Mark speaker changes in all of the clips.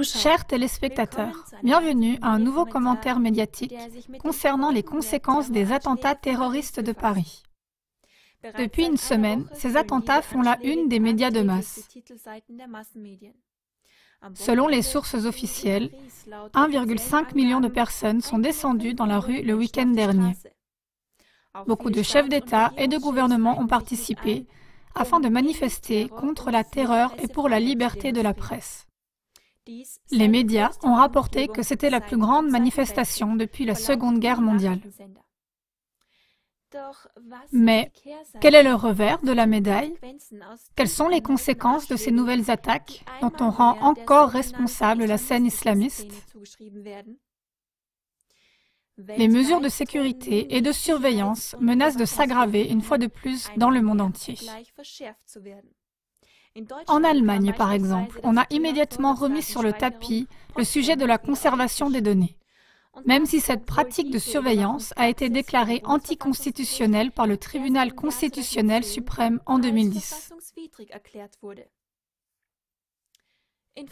Speaker 1: Chers téléspectateurs, bienvenue à un nouveau commentaire médiatique concernant les conséquences des attentats terroristes de Paris. Depuis une semaine, ces attentats font la une des médias de masse. Selon les sources officielles, 1,5 million de personnes sont descendues dans la rue le week-end dernier. Beaucoup de chefs d'État et de gouvernement ont participé afin de manifester contre la terreur et pour la liberté de la presse. Les médias ont rapporté que c'était la plus grande manifestation depuis la Seconde Guerre mondiale. Mais quel est le revers de la médaille? Quelles sont les conséquences de ces nouvelles attaques dont on rend encore responsable la scène islamiste? Les mesures de sécurité et de surveillance menacent de s'aggraver une fois de plus dans le monde entier. En Allemagne, par exemple, on a immédiatement remis sur le tapis le sujet de la conservation des données, même si cette pratique de surveillance a été déclarée anticonstitutionnelle par le tribunal constitutionnel suprême en 2010.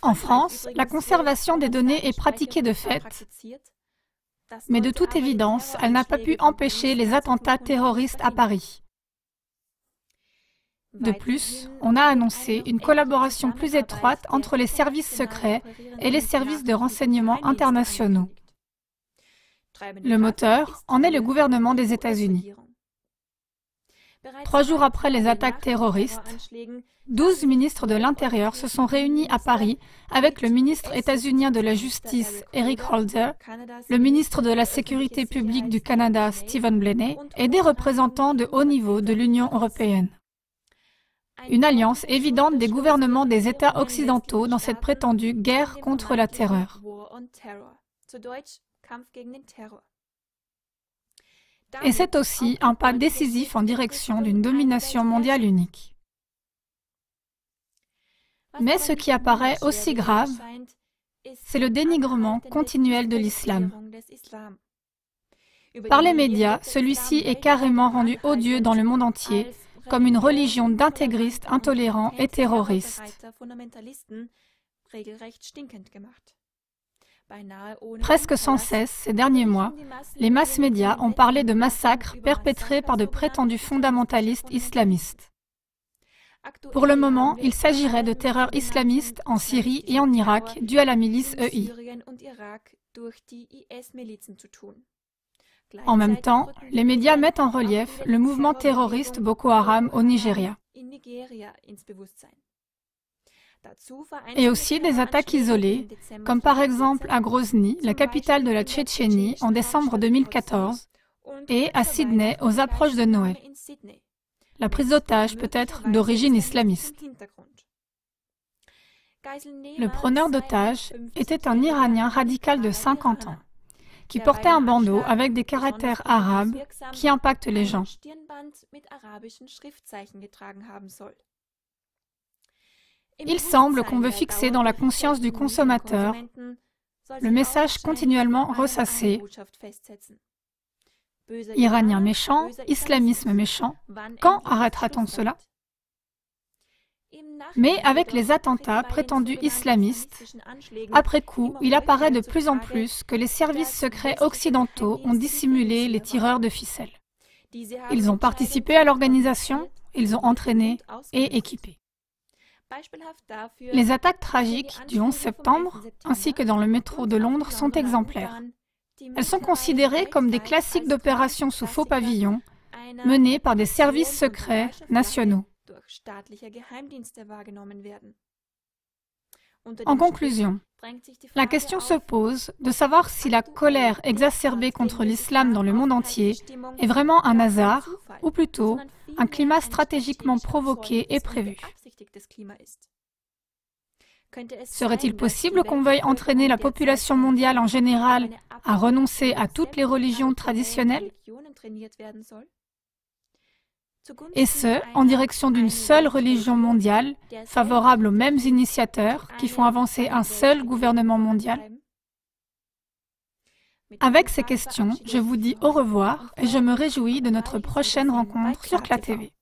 Speaker 1: En France, la conservation des données est pratiquée de fait, mais de toute évidence, elle n'a pas pu empêcher les attentats terroristes à Paris. De plus, on a annoncé une collaboration plus étroite entre les services secrets et les services de renseignement internationaux. Le moteur en est le gouvernement des États-Unis. 3 jours après les attaques terroristes, 12 ministres de l'Intérieur se sont réunis à Paris avec le ministre états-unien de la Justice, Eric Holder, le ministre de la Sécurité publique du Canada, Stephen Blaney, et des représentants de haut niveau de l'Union européenne. Une alliance évidente des gouvernements des États occidentaux dans cette prétendue guerre contre la terreur. Et c'est aussi un pas décisif en direction d'une domination mondiale unique. Mais ce qui apparaît aussi grave, c'est le dénigrement continuel de l'islam. Par les médias, celui-ci est carrément rendu odieux dans le monde entier, comme une religion d'intégristes intolérants et terroristes. Presque sans cesse, ces derniers mois, les masses médias ont parlé de massacres perpétrés par de prétendus fondamentalistes islamistes. Pour le moment, il s'agirait de terreur islamiste en Syrie et en Irak due à la milice EI. En même temps, les médias mettent en relief le mouvement terroriste Boko Haram au Nigeria. Et aussi des attaques isolées, comme par exemple à Grozny, la capitale de la Tchétchénie, en décembre 2014, et à Sydney aux approches de Noël. La prise d'otages peut être d'origine islamiste. Le preneur d'otages était un Iranien radical de 50 ans, qui portait un bandeau avec des caractères arabes qui impactent les gens. Il semble qu'on veut fixer dans la conscience du consommateur le message continuellement ressassé: Iranien méchant, islamisme méchant, quand arrêtera-t-on cela? Mais avec les attentats prétendus islamistes, après coup, il apparaît de plus en plus que les services secrets occidentaux ont dissimulé les tireurs de ficelles. Ils ont participé à l'organisation, ils ont entraîné et équipé. Les attaques tragiques du 11 septembre, ainsi que dans le métro de Londres, sont exemplaires. Elles sont considérées comme des classiques d'opérations sous faux pavillon, menées par des services secrets nationaux. En conclusion, la question se pose de savoir si la colère exacerbée contre l'islam dans le monde entier est vraiment un hasard, ou plutôt un climat stratégiquement provoqué et prévu. Serait-il possible qu'on veuille entraîner la population mondiale en général à renoncer à toutes les religions traditionnelles? Et ce, en direction d'une seule religion mondiale, favorable aux mêmes initiateurs qui font avancer un seul gouvernement mondial? Avec ces questions, je vous dis au revoir et je me réjouis de notre prochaine rencontre sur CLA TV.